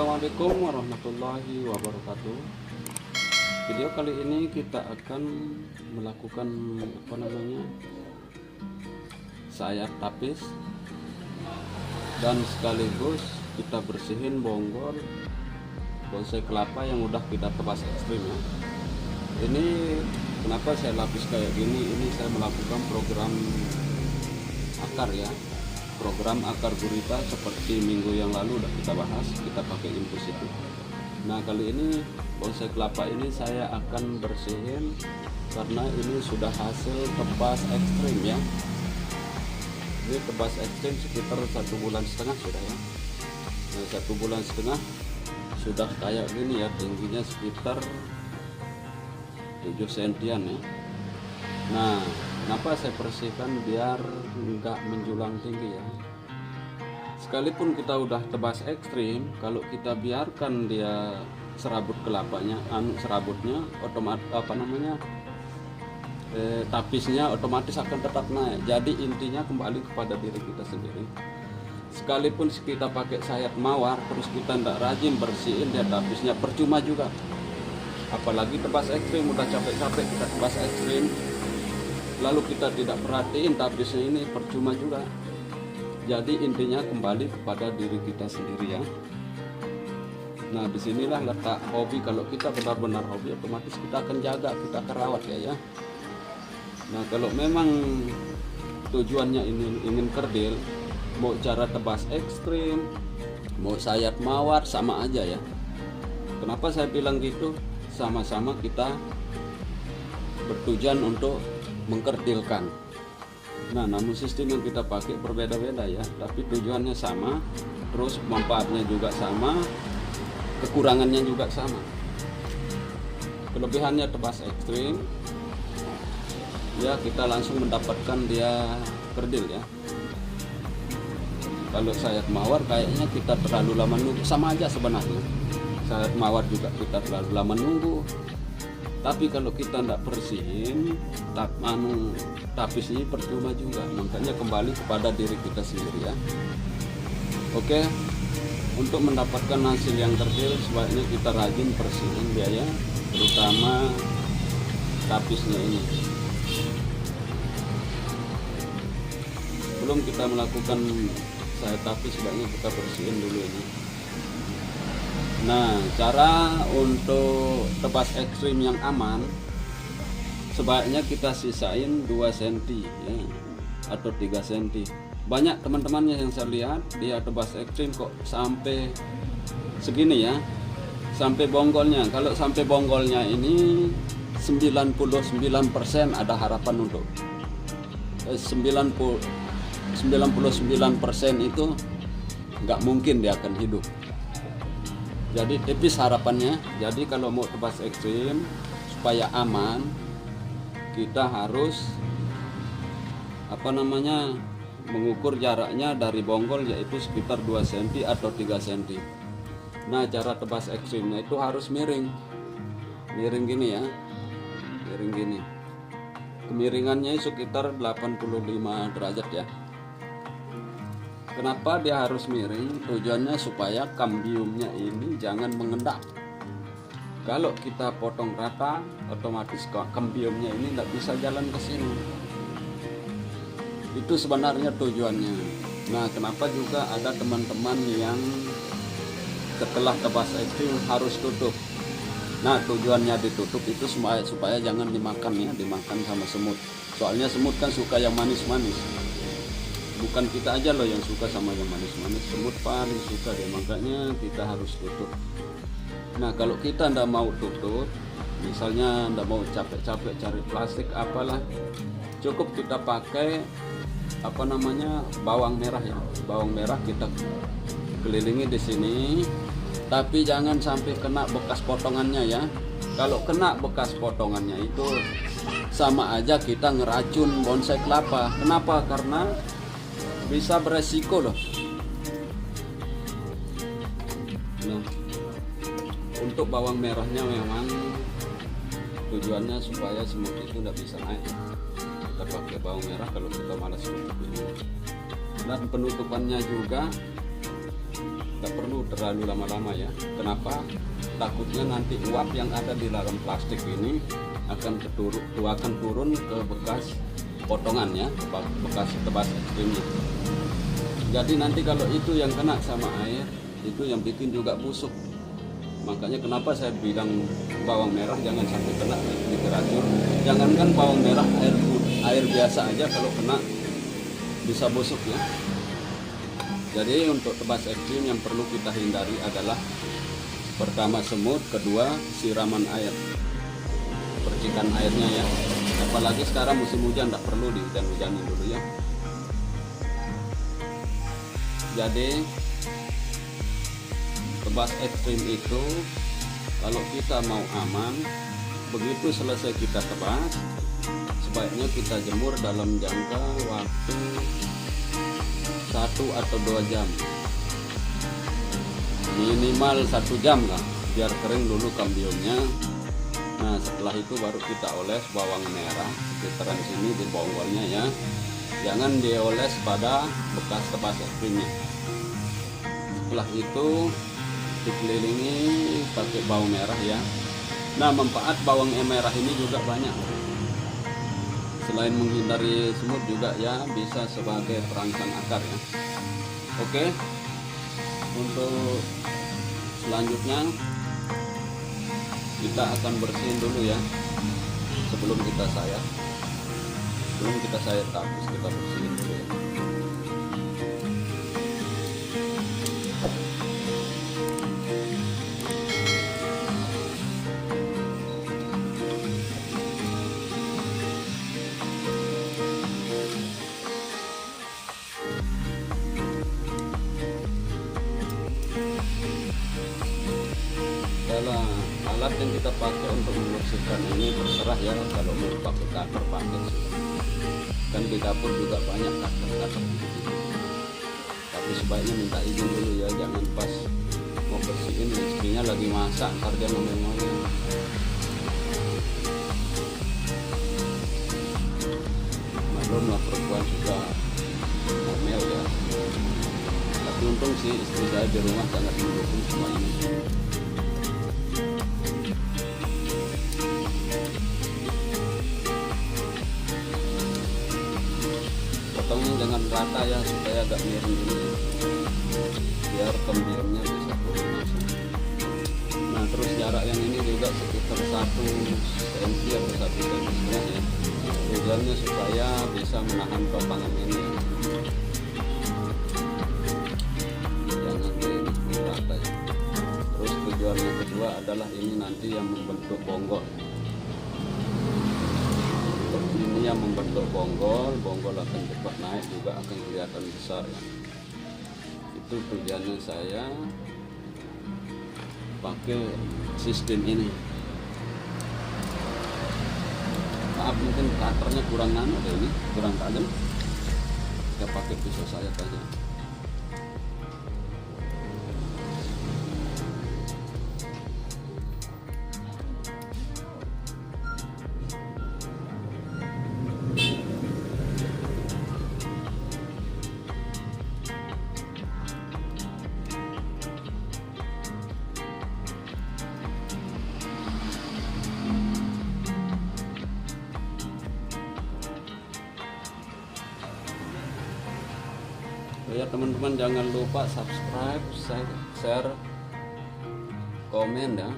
Assalamualaikum warahmatullahi wabarakatuh. Video kali ini kita akan melakukan sayap tapis dan sekaligus kita bersihin bonggol bonsai kelapa yang udah kita tebas ekstrim ya. Ini kenapa saya lapis kayak gini? Ini saya melakukan program akar ya, program akar gurita seperti minggu yang lalu udah kita bahas, kita pakai infus itu. Nah kali ini bonsai kelapa ini saya akan bersihin karena ini sudah hasil tebas ekstrim ya. Ini tebas ekstrim sekitar 1,5 bulan sudah ya. Nah 1,5 bulan sudah kayak gini ya, tingginya sekitar 7 sentian ya. Nah kenapa saya bersihkan biar enggak menjulang tinggi ya. Sekalipun kita udah tebas ekstrim, kalau kita biarkan dia serabut kelapanya, serabutnya otomatis tapisnya otomatis akan tetap naik. Jadi intinya kembali kepada diri kita sendiri. Sekalipun kita pakai sayap mawar terus kita tidak rajin bersihin dia tapisnya, percuma juga. Apalagi tebas ekstrim, udah capek-capek kita tebas ekstrim lalu kita tidak perhatiin tapisnya, ini percuma juga. Jadi intinya kembali kepada diri kita sendiri ya. Nah disinilah letak hobi. Kalau kita benar-benar hobi, otomatis kita akan jaga, kita akan rawat ya. Nah kalau memang tujuannya ini ingin kerdil, mau cara tebas ekstrim, mau sayap mawar, sama aja ya. Kenapa saya bilang gitu? Sama-sama kita bertujuan untuk mengkerdilkan. Nah namun sistem yang kita pakai berbeda-beda ya, tapi tujuannya sama, terus manfaatnya juga sama, kekurangannya juga sama. Kelebihannya tebas ekstrim ya, kita langsung mendapatkan dia kerdil ya. Kalau sayap mawar kayaknya kita terlalu lama nunggu, sama aja sebenarnya. Sayap mawar juga kita terlalu lama nunggu. Tapi kalau kita tidak bersihin, tapis ini percuma juga. Makanya kembali kepada diri kita sendiri ya. Oke, untuk mendapatkan hasil yang kerdil sebaiknya kita rajin bersihin dia ya, terutama tapisnya ini. Sebelum kita melakukan sayap tapis sebaiknya kita bersihin dulu ini. Nah cara untuk tebas ekstrim yang aman, sebaiknya kita sisain 2 cm ya, atau 3 cm. Banyak teman-temannya yang saya lihat dia tebas ekstrim kok sampai segini ya, sampai bonggolnya. Kalau sampai bonggolnya ini 99% ada harapan untuk 99% itu nggak mungkin dia akan hidup. Jadi tipis harapannya. Jadi kalau mau tebas ekstrim supaya aman, kita harus mengukur jaraknya dari bonggol, yaitu sekitar 2 cm atau 3 cm. Nah cara tebas ekstrimnya itu harus miring gini ya, miring gini. Kemiringannya sekitar 85 derajat ya. Kenapa dia harus miring? Tujuannya supaya kambiumnya ini jangan mengendap. Kalau kita potong rata, otomatis kambiumnya ini tidak bisa jalan ke sini. Itu sebenarnya tujuannya. Nah kenapa juga ada teman-teman yang setelah tebas ekstrim harus tutup. Nah tujuannya ditutup itu supaya jangan dimakan ya, dimakan sama semut. Soalnya semut kan suka yang manis-manis. Bukan kita aja loh yang suka sama yang manis-manis, semut paling suka dia, makanya kita harus tutup. Nah kalau kita ndak mau tutup, misalnya ndak mau capek-capek cari plastik apalah, cukup kita pakai bawang merah ya. Bawang merah kita kelilingi di sini, tapi jangan sampai kena bekas potongannya ya. Kalau kena bekas potongannya itu sama aja kita ngeracun bonsai kelapa. Kenapa? Karena bisa beresiko loh. Nah untuk bawang merahnya memang tujuannya supaya semut itu tidak bisa naik. Kita pakai bawang merah kalau kita malas tutup ini. Dan penutupannya juga nggak perlu terlalu lama-lama ya. Kenapa? Takutnya nanti uap yang ada di dalam plastik ini akan turun ke bekas potongannya, bekas tebas ekstrimnya. Jadi nanti kalau itu yang kena sama air, itu yang bikin juga busuk. Makanya kenapa saya bilang bawang merah jangan sampai kena literatur. Jangankan bawang merah, air biasa aja kalau kena bisa busuk ya. Jadi untuk tebas ekstrim yang perlu kita hindari adalah pertama semut, kedua siraman air, percikan airnya ya. Apalagi sekarang musim hujan, tidak perlu dihujan-hujanin dulu ya. Jadi tebas ekstrim itu kalau kita mau aman, begitu selesai kita tebas, sebaiknya kita jemur dalam jangka waktu 1 atau 2 jam, minimal 1 jam lah, biar kering dulu kambiumnya. Nah setelah itu baru kita oles bawang merah sekitaran sini di bonggolnya ya, jangan dioles pada bekas tebas ekstrimnya. Setelah itu dikelilingi pakai bawang merah ya. Nah manfaat bawang merah ini juga banyak. Selain menghindari semut juga ya, bisa sebagai perangsang akar ya. Oke, untuk selanjutnya kita akan bersihin dulu ya, sebelum kita sayat. Sebelum kita sayat tapis, kita bersihin dulu ya. Alat yang kita pakai untuk membersihkan ini terserah ya, kalau mau pakai cutter pakai, kan di dapur juga banyak cutter gitu. Tapi sebaiknya minta izin dulu ya, jangan pas mau bersihin istrinya lagi masak ntar dia ngomel-ngomel. Maklumlah perempuan juga ngomel ya, tapi untung sih istri saya di rumah sangat mendukung semua ini. Potongnya jangan rata ya, supaya agak miring dulu biar kambiumnya bisa turun langsung. Nah terus jarak yang ini juga sekitar 1 cm atau 1 cm ya, tujuannya supaya bisa menahan topangan ini ya. Jangan di rata ya. Terus tujuan yang kedua adalah ini nanti yang membentuk bonggol. Ini yang membentuk bonggol akan cepat naik, juga akan kelihatan besar ya. Itu tujuannya saya pakai sistem ini. Maaf mungkin cutternya kurang ini kurang tajam, kita pakai pisau sayat aja. Ya teman-teman, jangan lupa subscribe, share, komen ya.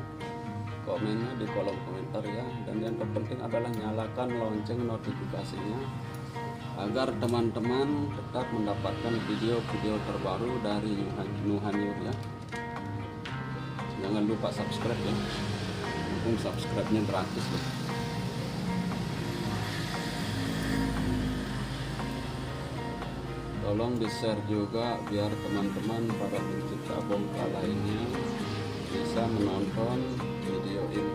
Komennya di kolom komentar ya. Dan yang terpenting adalah nyalakan lonceng notifikasinya agar teman-teman tetap mendapatkan video-video terbaru dari Nuhanyur ya. Jangan lupa subscribe ya. Mungkin subscribe-nya gratis loh. Tolong di-share juga biar teman-teman para pencinta bongkar lainnya bisa menonton video ini.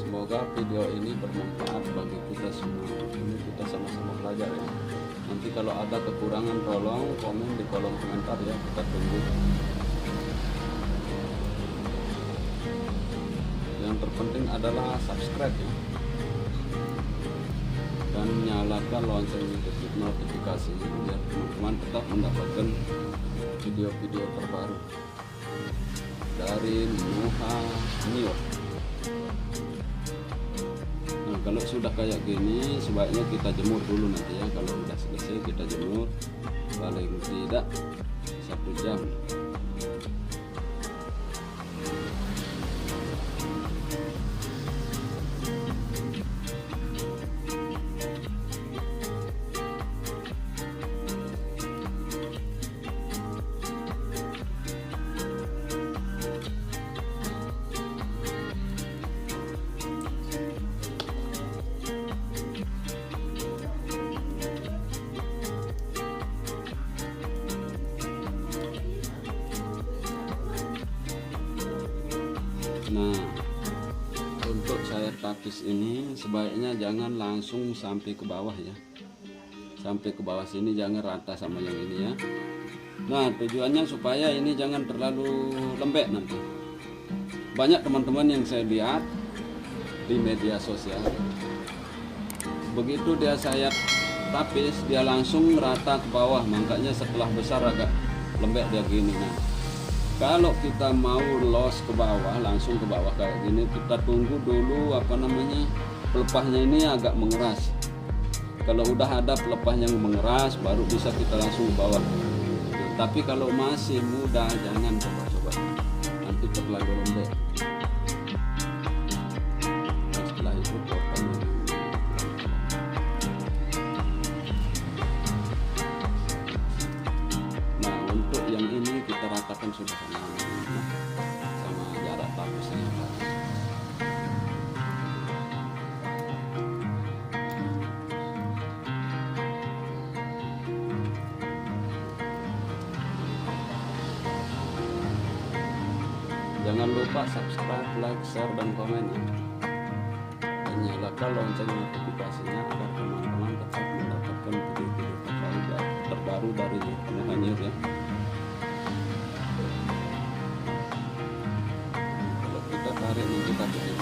Semoga video ini bermanfaat bagi kita semua. Ini kita sama-sama belajar ya. Nanti kalau ada kekurangan tolong komen di kolom komentar ya, kita tunggu. Yang terpenting adalah subscribe ya, dan nyalakan lonceng notifikasi biar teman-teman tetap mendapatkan video-video terbaru dari Muhanyir. Nah, kalau sudah kayak gini sebaiknya kita jemur dulu nanti ya. Kalau udah selesai kita jemur paling tidak 1 jam. Nah, untuk sayur tapis ini sebaiknya jangan langsung sampai ke bawah ya. Sampai ke bawah sini, jangan rata sama yang ini ya. Nah, tujuannya supaya ini jangan terlalu lembek nanti. Banyak teman-teman yang saya lihat di media sosial, begitu dia sayur tapis dia langsung rata ke bawah, makanya setelah besar agak lembek dia gini. Nah, kalau kita mau los ke bawah, langsung ke bawah kayak gini, kita tunggu dulu pelepahnya ini agak mengeras. Kalau udah ada pelepah yang mengeras, baru bisa kita langsung ke bawah. Tapi kalau masih muda, jangan coba-coba, nanti terlalu lembek. Nah, setelah itu potong. Nah, untuk yang ini kita ratakan sudah sama jarak tapisnya. Jangan lupa subscribe, like, share, dan komen ya. Dan nyalakan lonceng notifikasinya agar teman-teman tetap mendapatkan video-video terbaru dari Muhanyir ya. Kalau kita tarik nanti tapis ya.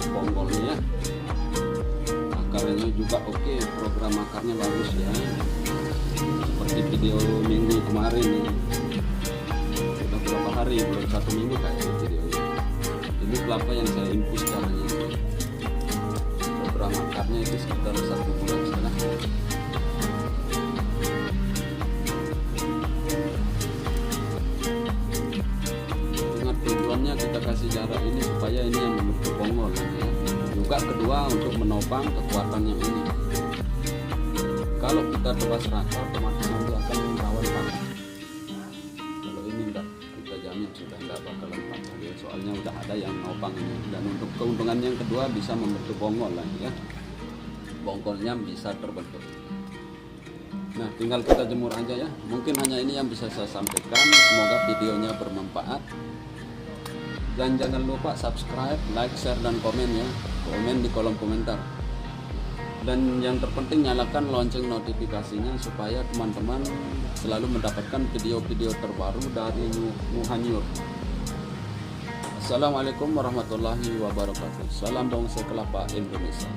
Bonggolnya, akarnya juga oke, program akarnya bagus ya, seperti video minggu kemarin nih. Udah berapa hari, belum 1 minggu kayaknya videonya. Ini kelapa yang saya infus caranya. Program akarnya itu sekitar 1 bulan setengah. Ingat, tujuannya kita kasih jarak ini supaya ini yang membentuk bonggol ya. Juga kedua untuk menopang kekuatan yang ini. Kalau kita tebas rata, otomatis nanti akan rawan patah. Kalau ini enggak, kita jamin sudah enggak bakalan patah ya, soalnya udah ada yang menopang ini. Dan untuk keuntungan yang kedua bisa membentuk bonggol lagi ya. Bonggolnya bisa terbentuk. Nah, tinggal kita jemur aja ya. Mungkin hanya ini yang bisa saya sampaikan. Semoga videonya bermanfaat. Dan jangan lupa subscribe, like, share, dan komen ya. Komen di kolom komentar. Dan yang terpenting nyalakan lonceng notifikasinya supaya teman-teman selalu mendapatkan video-video terbaru dari Muhanyir. Assalamualaikum warahmatullahi wabarakatuh. Salam bonsai kelapa Indonesia.